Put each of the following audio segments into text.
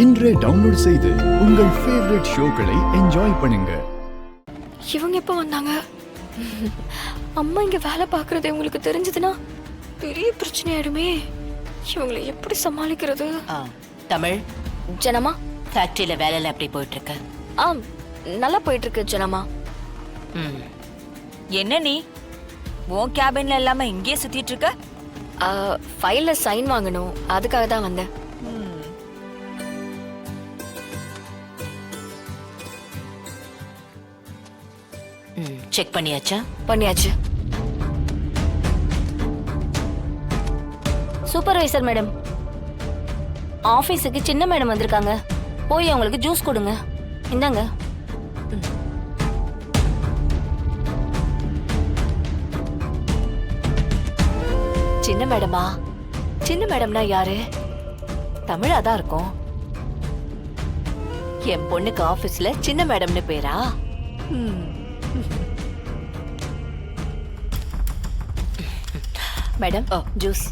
இன்றே டவுன்லோட் செய்து உங்கள் ஃபேவரட் ஷோக்களை என்ஜாய் பண்ணுங்க. இவங்க எப்போ வந்தாங்க? அம்மா இங்க வேலை பார்க்கறது உங்களுக்கு தெரிஞ்சதுன்னா பெரிய பிரச்சனை ஆயிடுமே. இவங்களை எப்படி சமாளிக்கிறது? தமிழ் ஜனமா, ஃபேக்டரியில வேலையில எப்படி போயிட்டு இருக்கு? நல்லா போயிட்டு இருக்கு ஜனமா. என்ன நீ உன் கேபின்ல இல்லாம இங்கேயே சுத்திட்டு இருக்க? ஃபைல்ல சைன் வாங்கணும், அதுக்காக தான் வந்தேன். செக் பண்ணியாச்சா? பண்ணியாச்சு. சூப்பர்வைசர் மேடம், ஆபீஸுக்கு சின்ன மேடம் வந்திருக்காங்க. போய் அவங்களுக்கு ஜூஸ் கொடுங்க. இந்தாங்க. சின்ன மேடமா? சின்ன மேடம்னா யாரு? தமிழா தான் இருக்கும். என் பொண்ணுக்கு ஆபீஸ்ல சின்ன மேடம்னு பேரா? Madam, juice.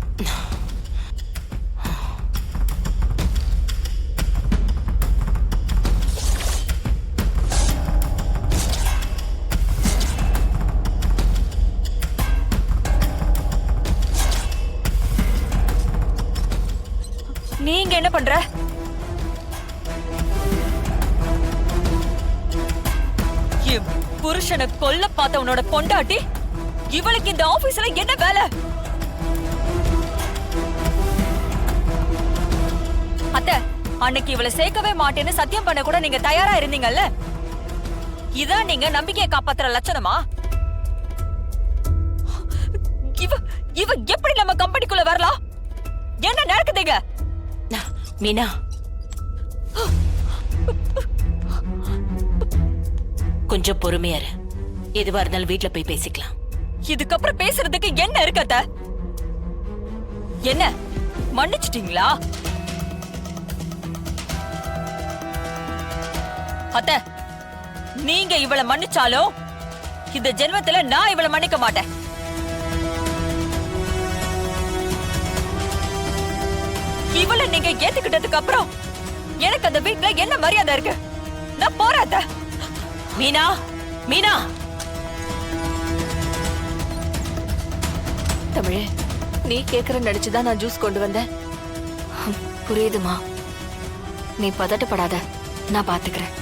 நீங்க என்ன பண்ற? புருஷனை கொல்ல பார்த்த உன்னோட பொண்டாட்டி இவளுக்கு இந்த ஆபீஸ்ல என்ன வேலை? அத்தை, அன்னைக்கு இவளை சேர்க்கவே மாட்டேன்னு சத்தியம் பண்ண கூட நீங்க தயாரா இருந்தீங்கல்ல? இதான் நீங்க நம்பிக்கையை காப்பாத்துற லட்சணமா? இவ எப்படி நம்ம கம்பெனிக்குள்ள வரலாம்? என்ன நடக்குதுங்க? மீனா, கொஞ்சம் பொறுமையா இரு. எதுவா இருந்தாலும் வீட்டுல போய் பேசிக்கலாம். இதுக்கப்புறம் பேசுறதுக்கு என்ன இருக்கு அத்தை? என்ன மன்னிச்சிட்டீங்களா அத்தை? நீங்க இவளை மன்னிச்சாலும் இந்த ஜென்மத்துல நான் இவளை மன்னிக்க மாட்டேன். இவளை நீங்க ஏத்துக்கிட்டதுக்கு அப்புறம் எனக்கு அந்த வீட்டுல என்ன மரியாதை இருக்கு? நான் போறேன் அத்தை. மீனா, மீனா. தமிழ், நீ கேக்குற நடிச்சுதான் நான் ஜூஸ் கொண்டு வந்தேன். புரியுதுமா, நீ பதட்டப்படாத, நான் பாத்துக்கிறேன்.